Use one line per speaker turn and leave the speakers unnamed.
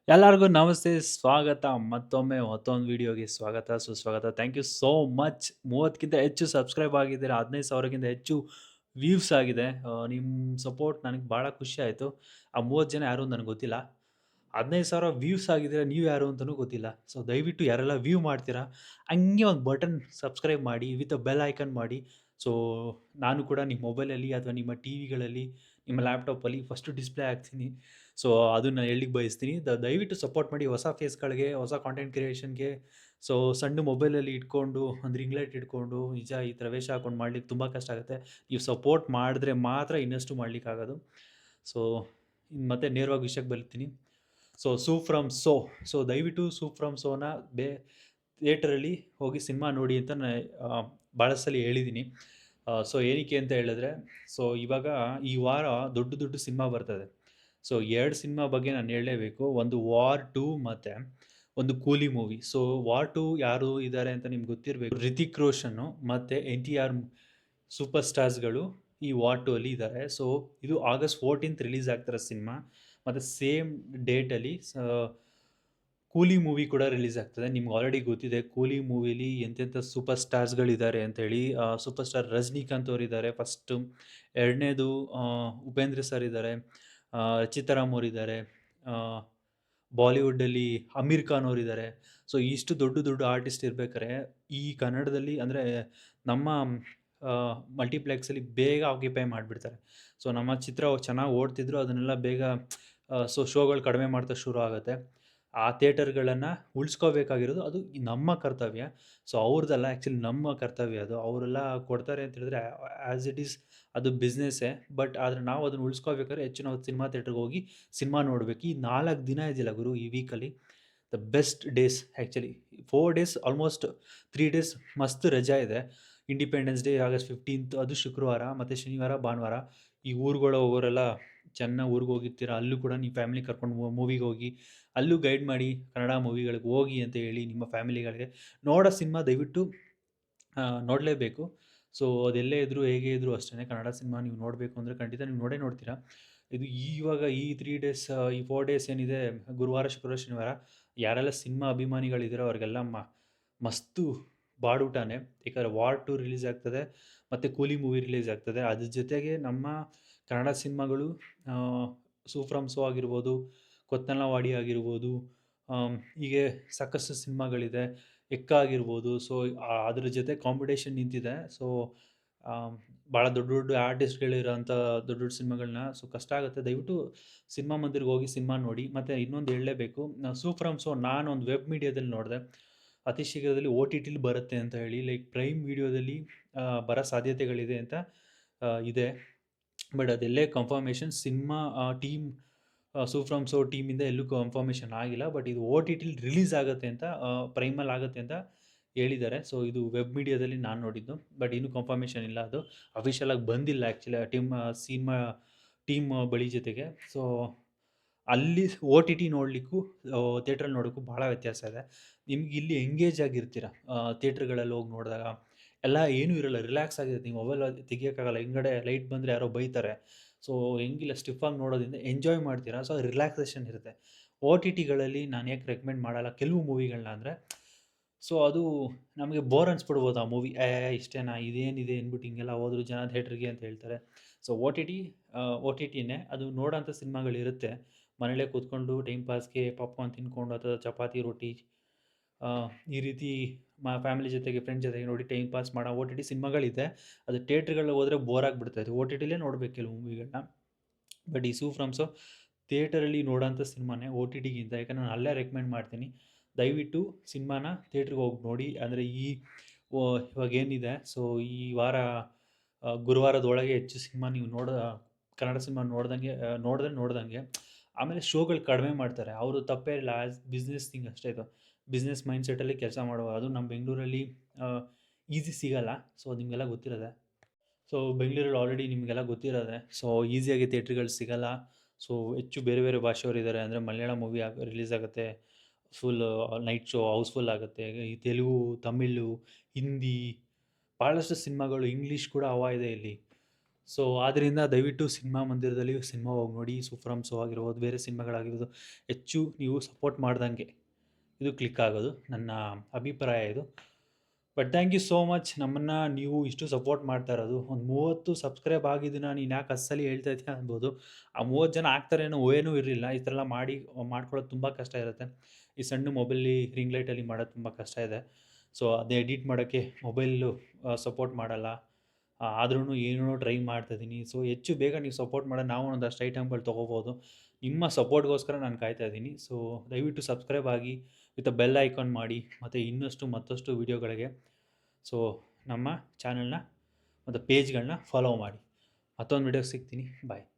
ಎಲ್ಲರಿಗೂ ನಮಸ್ತೆ, ಸ್ವಾಗತ ಮತ್ತೊಮ್ಮೆ ಮತ್ತೊಂದು ವಿಡಿಯೋಗೆ ಸ್ವಾಗತ, ಸುಸ್ವಾಗತ. Thank you so much. 30ಕ್ಕಿಂತ ಹೆಚ್ಚು ಸಬ್ಸ್ಕ್ರೈಬ್ ಆಗಿದ್ದೀರಾ, 15,000ಕ್ಕಿಂತ ಹೆಚ್ಚು ವ್ಯೂವ್ಸ್ ಆಗಿದೆ. ನಿಮ್ಮ ಸಪೋರ್ಟ್ ನನಗೆ ಭಾಳ ಖುಷಿ ಆಯಿತು. ಆ 30 ಜನ ಯಾರು ನನಗೆ ಗೊತ್ತಿಲ್ಲ. 15,000 ವ್ಯೂವ್ಸ್ ಆಗಿದ್ದೀರಾ, ನೀವು ಯಾರು ಅಂತಲೂ ಗೊತ್ತಿಲ್ಲ. ಸೊ ದಯವಿಟ್ಟು ಯಾರೆಲ್ಲ ವ್ಯೂ ಮಾಡ್ತೀರಾ, ಹಂಗೆ ಒಂದು ಬಟನ್ ಸಬ್ಸ್ಕ್ರೈಬ್ ಮಾಡಿ ವಿತ್ ಬೆಲ್ ಐಕನ್ ಮಾಡಿ. ಸೊ ನಾನು ಕೂಡ ನಿಮ್ಮ ಮೊಬೈಲಲ್ಲಿ ಅಥವಾ ನಿಮ್ಮ ಟಿವಿಗಳಲ್ಲಿ, ನಿಮ್ಮ ಲ್ಯಾಪ್ಟಾಪಲ್ಲಿ ಫಸ್ಟು ಡಿಸ್‌ಪ್ಲೇ ಹಾಕ್ತೀನಿ. ಸೊ ಅದನ್ನ ಹೇಳಲಿಕ್ಕೆ ಬಯಸ್ತೀನಿ. ದಯವಿಟ್ಟು ಸಪೋರ್ಟ್ ಮಾಡಿ ಹೊಸ ಫೇಸ್‌ಗಳಿಗೆ, ಹೊಸ ಕಾಂಟೆಂಟ್ ಕ್ರಿಯೇಷನ್‌ಗೆ. ಸೊ ಸಣ್ಣ ಮೊಬೈಲಲ್ಲಿ ಇಟ್ಕೊಂಡು, ಒಂದು ರಿಂಗ್ ಲೈಟ್ ಇಟ್ಕೊಂಡು, ನಿಜ ಈ ಥರ ವೇಷ ಹಾಕೊಂಡು ಮಾಡ್ಲಿಕ್ಕೆ ತುಂಬ ಕಷ್ಟ ಆಗುತ್ತೆ. ನೀವು ಸಪೋರ್ಟ್ ಮಾಡಿದ್ರೆ ಮಾತ್ರ ಇನ್ನಷ್ಟು ಮಾಡ್ಲಿಕ್ಕಾಗೋದು. ಸೊ ಮತ್ತೆ ನೇರವಾಗಿ ವಿಷಯಕ್ಕೆ ಬರ್ತೀನಿ. ಸೊ ಫ್ರಮ್ ಸೊ ದಯವಿಟ್ಟು ಫ್ರಮ್ ಸೋನ ಬೇ ಥಿಯೇಟರಲ್ಲಿ ಹೋಗಿ ಸಿನಿಮಾ ನೋಡಿ ಅಂತ ಭಾಳ ಸಲ ಹೇಳಿದ್ದೀನಿ. ಸೊ ಏನಕ್ಕೆ ಅಂತ ಹೇಳಿದ್ರೆ, ಸೊ ಇವಾಗ ಈ ವಾರ ದೊಡ್ಡ ದೊಡ್ಡ ಸಿನಿಮಾ ಬರ್ತದೆ. ಸೊ 2 ಸಿನಿಮಾ ಬಗ್ಗೆ ನಾನು ಹೇಳಲೇಬೇಕು. ಒಂದು ವಾರ್ 2 ಮತ್ತೆ ಒಂದು ಕೂಲಿ ಮೂವಿ. ಸೊ ವಾರ್ 2 ಯಾರು ಇದ್ದಾರೆ ಅಂತ ನಿಮ್ಗೆ ಗೊತ್ತಿರಬೇಕು. ಹೃತಿಕ್ ರೋಷನ್ನು ಮತ್ತೆ NTR ಸೂಪರ್ ಸ್ಟಾರ್ಸ್‌ಗಳು ಈ ವಾರ್ 2 ಅಲ್ಲಿ ಇದ್ದಾರೆ. ಸೊ ಇದು ಆಗಸ್ಟ್ 14th ರಿಲೀಸ್ ಆಗ್ತಿರೋ ಸಿನಿಮಾ. ಮತ್ತು ಸೇಮ್ ಡೇಟಲ್ಲಿ ಕೂಲಿ ಮೂವಿ ಕೂಡ ರಿಲೀಸ್ ಆಗ್ತದೆ. ನಿಮ್ಗೆ ಆಲ್ರೆಡಿ ಗೊತ್ತಿದೆ ಕೂಲಿ ಮೂವಿಲಿ ಎಂತೆಂಥ ಸೂಪರ್ ಸ್ಟಾರ್ಸ್‌ಗಳಿದ್ದಾರೆ ಅಂತೇಳಿ. ಸೂಪರ್ ಸ್ಟಾರ್ ರಜನಿಕಾಂತ್ ಅವರಿದ್ದಾರೆ ಫಸ್ಟು. ಎರಡನೇದು ಉಪೇಂದ್ರ ಸರ್ ಇದ್ದಾರೆ. ರಚಿತಾ ರಾಮ್ ಅವರಿದ್ದಾರೆ. ಬಾಲಿವುಡ್ಡಲ್ಲಿ ಅಮೀರ್ ಖಾನ್ ಅವರಿದ್ದಾರೆ. ಸೊ ಇಷ್ಟು ದೊಡ್ಡ ದೊಡ್ಡ ಆರ್ಟಿಸ್ಟ್ ಇರ್ಬೇಕಾದ್ರೆ ಈ ಕನ್ನಡದಲ್ಲಿ ಅಂದರೆ ನಮ್ಮ ಮಲ್ಟಿಪ್ಲೆಕ್ಸಲ್ಲಿ ಬೇಗ ಆಕ್ಯುಪೈ ಮಾಡಿಬಿಡ್ತಾರೆ. ಸೊ ನಮ್ಮ ಚಿತ್ರ ಚೆನ್ನಾಗಿ ಓಡ್ತಿದ್ರು ಅದನ್ನೆಲ್ಲ ಬೇಗ ಶೋಗಳು ಕಡಿಮೆ ಮಾಡ್ತಾ ಶುರು ಆಗುತ್ತೆ. ಆ ಥಿಯೇಟರ್ಗಳನ್ನು ಉಳಿಸ್ಕೋಬೇಕಾಗಿರೋದು ಅದು ನಮ್ಮ ಕರ್ತವ್ಯ. ಸೊ ಅವ್ರದ್ದಲ್ಲ, ಆ್ಯಕ್ಚುಲಿ ನಮ್ಮ ಕರ್ತವ್ಯ ಅದು. ಅವರೆಲ್ಲ ಕೊಡ್ತಾರೆ ಅಂತ ಹೇಳಿದ್ರೆ ಆ್ಯಸ್ ಇಟ್ ಈಸ್ ಅದು ಬಿಸ್ನೆಸ್ಸೇ. ಬಟ್ ಆದರೆ ನಾವು ಅದನ್ನು ಉಳಿಸ್ಕೋಬೇಕಾದ್ರೆ ಹೆಚ್ಚು ನಾವು ಸಿನಿಮಾ ಥಿಯೇಟ್ರಿಗೆ ಹೋಗಿ ಸಿನಿಮಾ ನೋಡಬೇಕು. ಈ 4 ದಿನ ಇದೆಯಲ್ಲ ಗುರು, ಈ ವೀಕಲ್ಲಿ the best days actually. 4 days almost 3 days ಮಸ್ತ್ ರಜಾ ಇದೆ. ಇಂಡಿಪೆಂಡೆನ್ಸ್ ಡೇ ಆಗಸ್ಟ್ 15th ಅದು ಶುಕ್ರವಾರ, ಮತ್ತು ಶನಿವಾರ, ಭಾನುವಾರ. ಈ ಊರುಗಳು ಹೋಗೋರೆಲ್ಲ ಚೆನ್ನಾಗಿ ಊರಿಗೆ ಹೋಗಿರ್ತೀರ, ಅಲ್ಲೂ ಕೂಡ ನೀವು ಫ್ಯಾಮಿಲಿ ಕರ್ಕೊಂಡು ಮೂವಿಗೆ ಹೋಗಿ ಅಲ್ಲೂ ಗೈಡ್ ಮಾಡಿ ಕನ್ನಡ ಮೂವಿಗಳಿಗೆ ಹೋಗಿ ಅಂತ ಹೇಳಿ ನಿಮ್ಮ ಫ್ಯಾಮಿಲಿಗಳಿಗೆ. ನೋಡೋ ಸಿನಿಮಾ ದಯವಿಟ್ಟು ನೋಡಲೇಬೇಕು. ಸೊ ಅದೆಲ್ಲೇ ಇದ್ದರೂ ಹೇಗೆ ಇದ್ದರೂ ಅಷ್ಟೇ, ಕನ್ನಡ ಸಿನಿಮಾ ನೀವು ನೋಡಬೇಕು ಅಂದರೆ ಖಂಡಿತ ನೀವು ನೋಡೇ ನೋಡ್ತೀರಾ. ಇದು ಇವಾಗ ಈ 3 ಡೇಸ್, ಈ 4 ಡೇಸ್ ಏನಿದೆ, ಗುರುವಾರ, ಶುಕ್ರವಾರ, ಶನಿವಾರ, ಯಾರೆಲ್ಲ ಸಿನಿಮಾ ಅಭಿಮಾನಿಗಳಿದ್ದೀರೋ ಅವ್ರಿಗೆಲ್ಲ ಮಸ್ತು ಬಾಡೂಟನೇ. ಯಾಕಂದರೆ ವಾರ್ 2 ರಿಲೀಸ್ ಆಗ್ತದೆ ಮತ್ತು ಕೂಲಿ ಮೂವಿ ರಿಲೀಸ್ ಆಗ್ತದೆ. ಅದ್ರ ಜೊತೆಗೆ ನಮ್ಮ ಕನ್ನಡ ಸಿನಿಮಾಗಳು ಫ್ರಮ್ ಸೋ ಆಗಿರ್ಬೋದು, ಕೊತ್ತನವಾಡಿ ಆಗಿರ್ಬೋದು, ಹೀಗೆ ಸಾಕಷ್ಟು ಸಿನಿಮಾಗಳಿದೆ. ಎಕ್ಕ ಆಗಿರ್ಬೋದು. ಸೊ ಅದ್ರ ಜೊತೆ ಕಾಂಪಿಟೇಷನ್ ನಿಂತಿದೆ. ಸೊ ಭಾಳ ದೊಡ್ಡ ದೊಡ್ಡ ಆರ್ಟಿಸ್ಟ್‌ಗಳಿರೋಂಥ ದೊಡ್ಡ ದೊಡ್ಡ ಸಿನಿಮಾಗಳನ್ನ, ಸೊ ಕಷ್ಟ ಆಗುತ್ತೆ. ದಯವಿಟ್ಟು ಸಿನಿಮಾ ಮಂದಿರಕ್ಕೆ ಹೋಗಿ ಸಿನಿಮಾ ನೋಡಿ. ಮತ್ತು ಇನ್ನೊಂದು ಹೇಳಲೇಬೇಕು, ಫ್ರಮ್ ಸೋ ನಾನೊಂದು ವೆಬ್ ಮೀಡಿಯಾದಲ್ಲಿ ನೋಡಿದೆ. ಅತಿ ಶೀಘ್ರದಲ್ಲಿ OTTಲಿ ಬರುತ್ತೆ ಅಂತ ಹೇಳಿ, ಲೈಕ್ ಪ್ರೈಮ್ ವಿಡಿಯೋದಲ್ಲಿ ಬರೋ ಸಾಧ್ಯತೆಗಳಿದೆ ಅಂತ ಇದೆ. ಬಟ್ ಅದೆಲ್ಲೇ confirmation cinema team, from so ಟೀಮಿಂದ ಎಲ್ಲೂ ಕನ್ಫರ್ಮೇಷನ್ ಆಗಿಲ್ಲ. ಬಟ್ ಇದು OTTಲಿ ರಿಲೀಸ್ ಆಗುತ್ತೆ ಅಂತ, ಪ್ರೈಮಲ್ಲಿ ಆಗುತ್ತೆ ಅಂತ ಹೇಳಿದ್ದಾರೆ. ಸೊ ಇದು ವೆಬ್ ಮೀಡಿಯಾದಲ್ಲಿ ನಾನು ನೋಡಿದ್ದು. ಬಟ್ ಇನ್ನೂ ಕನ್ಫರ್ಮೇಷನ್ ಇಲ್ಲ, ಅದು ಅಫಿಷಿಯಲ್ ಆಗಿ ಬಂದಿಲ್ಲ ಆ್ಯಕ್ಚುಲಿ ಸಿನಿಮಾ ಟೀಮ್ ಬಳಿ ಜೊತೆಗೆ. ಸೊ ಅಲ್ಲಿ OTT ನೋಡಲಿಕ್ಕೂ ಥಿಯೇಟ್ರಲ್ಲಿ ನೋಡೋಕ್ಕೂ ಭಾಳ ವ್ಯತ್ಯಾಸ ಇದೆ. ನಿಮ್ಗೆ ಇಲ್ಲಿ ಎಂಗೇಜ್ ಆಗಿರ್ತೀರ ಥಿಯೇಟ್ರ್ಗಳಲ್ಲಿ ಹೋಗಿ ನೋಡಿದಾಗ. ಎಲ್ಲ ಏನೂ ಇರಲ್ಲ, ರಿಲ್ಯಾಕ್ಸ್ ಆಗಿರುತ್ತೆ. ನೀವು ಮೊಬೈಲ್ ತೆಗಿಯೋಕ್ಕಾಗಲ್ಲ, ಹಿಂದ್ಗಡೆ ಲೈಟ್ ಬಂದರೆ ಯಾರೋ ಬೈತಾರೆ. ಸೊ ಹೆಂಗಿಲ್ಲ ಸ್ಟಿಫಾಗಿ ನೋಡೋದ್ರಿಂದ ಎಂಜಾಯ್ ಮಾಡ್ತೀರಾ. ಸೊ ರಿಲ್ಯಾಕ್ಸೇಷನ್ ಇರುತ್ತೆ. OTTಗಳಲ್ಲಿ ನಾನು ಯಾಕೆ ರೆಕಮೆಂಡ್ ಮಾಡಲ್ಲ ಕೆಲವು ಮೂವಿಗಳನ್ನ ಅಂದರೆ, ಸೊ ಅದು ನಮಗೆ ಬೋರ್ ಅನ್ಸ್ಬಿಡ್ಬೋದು ಆ ಮೂವಿ. ಇಷ್ಟೇನಾ, ಇದೇನಿದೆ ಅಂದ್ಬಿಟ್ಟು ಹಿಂಗೆಲ್ಲ ಹೋದ್ರು ಜನ ಥಿಯೇಟ್ರಿಗೆ ಅಂತ ಹೇಳ್ತಾರೆ. ಸೊ OTTನೇ ಅದು ನೋಡೋಂಥ ಸಿನಿಮಾಗಳಿರುತ್ತೆ. ಮನೇಲೇ ಕೂತ್ಕೊಂಡು ಟೈಮ್ ಪಾಸ್ಗೆ ಪಾಪ್ಕಾರ್ನ್ ತಿನ್ಕೊಂಡು ಅಥವಾ ಚಪಾತಿ, ರೊಟ್ಟಿ ಈ ರೀತಿ ಫ್ಯಾಮಿಲಿ ಜೊತೆಗೆ, ಫ್ರೆಂಡ್ಸ್ ಜೊತೆಗೆ ನೋಡಿ ಟೈಮ್ ಪಾಸ್ ಮಾಡೋ OTT ಸಿನಿಮಾಗಳಿದೆ. ಅದು ಥಿಯೇಟ್ರ್ಗಳಿಗೆ ಹೋದರೆ ಬೋರ್ ಆಗಿಬಿಡ್ತದೆ. OTTಲೇ ನೋಡ್ಬೇಕು ಕೆಲವು ಮೂವಿಗಳನ್ನ. ಬಟ್ ಈ ಫ್ರಮ್ ಸೋ ಥಿಯೇಟರಲ್ಲಿ ನೋಡೋಂಥ ಸಿನಿಮಾನೇ OTTಗಿಂತ. ಯಾಕಂದರೆ ನಾನು ಅಲ್ಲೇ ರೆಕಮೆಂಡ್ ಮಾಡ್ತೀನಿ. ದಯವಿಟ್ಟು ಸಿನಿಮಾನ ಥಿಯೇಟ್ರಿಗೆ ಹೋಗಿ ನೋಡಿ. ಅಂದರೆ ಇವಾಗೇನಿದೆ, ಸೊ ಈ ವಾರ ಗುರುವಾರದೊಳಗೆ ಹೆಚ್ಚು ಸಿನಿಮಾ ನೀವು ಕನ್ನಡ ಸಿನಿಮಾ ನೋಡ್ದಂಗೆ. ಆಮೇಲೆ ಶೋಗಳು ಕಡಿಮೆ ಮಾಡ್ತಾರೆ. ಅವರು ತಪ್ಪೇ ಇಲ್ಲ, ಆ್ಯಸ್ ಬಿಸ್ನೆಸ್ ಥಿಂಗ್ ಅಷ್ಟೇ ಇದು. ಬಿಸ್ನೆಸ್ ಮೈಂಡ್‌ಸೆಟ್ಟಲ್ಲಿ ಕೆಲಸ ಮಾಡುವ ಅದು ನಮ್ಮ ಬೆಂಗಳೂರಲ್ಲಿ ಈಸಿ ಸಿಗಲ್ಲ. ಸೊ ನಿಮಗೆಲ್ಲ ಗೊತ್ತಿರೋದೆ. ಸೊ ಬೆಂಗಳೂರಲ್ಲಿ ಆಲ್ರೆಡಿ ನಿಮಗೆಲ್ಲ ಗೊತ್ತಿರೋದೆ. ಸೊ ಈಸಿಯಾಗಿ ಥಿಯೇಟ್ರ್‌ಗಳು ಸಿಗಲ್ಲ. ಸೊ ಹೆಚ್ಚು ಬೇರೆ ಬೇರೆ ಭಾಷೆಯವರಿದ್ದಾರೆ. ಅಂದರೆ ಮಲಯಾಳಂ ಮೂವಿ ರಿಲೀಸ್ ಆಗುತ್ತೆ. ಫುಲ್ಲು ನೈಟ್ ಶೋ ಹೌಸ್‌ಫುಲ್ ಆಗುತ್ತೆ. ಈ ತೆಲುಗು, ತಮಿಳು, ಹಿಂದಿ ಭಾಳಷ್ಟು ಸಿನಿಮಾಗಳು, ಇಂಗ್ಲೀಷ್ ಕೂಡ ಇದೆ ಇಲ್ಲಿ. ಸೊ ಆದ್ದರಿಂದ ದಯವಿಟ್ಟು ಸಿನಿಮಾ ಮಂದಿರದಲ್ಲಿ ಸಿನಿಮಾ ಹೋಗಿ ನೋಡಿ. ಸೂಫ್ರಮ್ ಶೋ ಆಗಿರ್ಬೋದು, ಬೇರೆ ಸಿನಿಮಾಗಳಾಗಿರ್ಬೋದು, ಹೆಚ್ಚು ನೀವು ಸಪೋರ್ಟ್ ಮಾಡ್ದಂಗೆ ಇದು ಕ್ಲಿಕ್ ಆಗೋದು. ನನ್ನ ಅಭಿಪ್ರಾಯ ಇದು. But thank you so much. ನಮ್ಮನ್ನು ನೀವು ಇಷ್ಟು ಸಪೋರ್ಟ್ ಮಾಡ್ತಾ ಇರೋದು. ಒಂದು 30 ಸಬ್ಸ್ಕ್ರೈಬ್ ಆಗಿದ್ದನ್ನ ನೀನು ಯಾಕೆ ಅಸಲಿ ಹೇಳ್ತಾ ಇದೀಯ ಅನ್ಬೋದು. ಆ 30 ಜನ ಆಗ್ತಾರೇನೋ ಏನೂ ಇರಲಿಲ್ಲ. ಈ ಥರ ಎಲ್ಲ ಮಾಡ್ಕೊಳ್ಳೋದು ತುಂಬ ಕಷ್ಟ ಇರುತ್ತೆ. ಈ ಸಣ್ಣ ಮೊಬೈಲಿ ರಿಂಗ್ ಲೈಟಲ್ಲಿ ಮಾಡೋದು ತುಂಬ ಕಷ್ಟ ಇದೆ. ಸೊ ಅದು ಎಡಿಟ್ ಮಾಡೋಕ್ಕೆ ಮೊಬೈಲು ಸಪೋರ್ಟ್ ಮಾಡಲ್ಲ. ಆದ್ರೂ ಏನೇನೋ ಟ್ರೈ ಮಾಡ್ತಾಯಿದ್ದೀನಿ. ಸೊ ಹೆಚ್ಚು ಬೇಗ ನೀವು ಸಪೋರ್ಟ್ ಮಾಡಿದ್ರೆ ನಾವು ಒಂದಷ್ಟು ಐಟಮ್ಗಳು ತೊಗೋಬೋದು. ನಿಮ್ಮ ಸಪೋರ್ಟ್‌ಗೋಸ್ಕರ ನಾನು ಕಾಯ್ತಾ ಇದ್ದೀನಿ. ಸೊ ದಯವಿಟ್ಟು ಸಬ್ಸ್ಕ್ರೈಬ್ ಆಗಿ ವಿತ್ ಬೆಲ್ ಐಕಾನ್ ಮಾಡಿ ಮತ್ತು ಮತ್ತಷ್ಟು ವೀಡಿಯೋಗಳಿಗೆ ಸೊ ನಮ್ಮ ಚಾನಲ್‌ನ ಮತ್ತು ಪೇಜ್‌ಗಳನ್ನ ಫಾಲೋ ಮಾಡಿ. ಮತ್ತೊಂದು ವೀಡಿಯೋಗೆ ಸಿಗ್ತೀನಿ. ಬಾಯ್.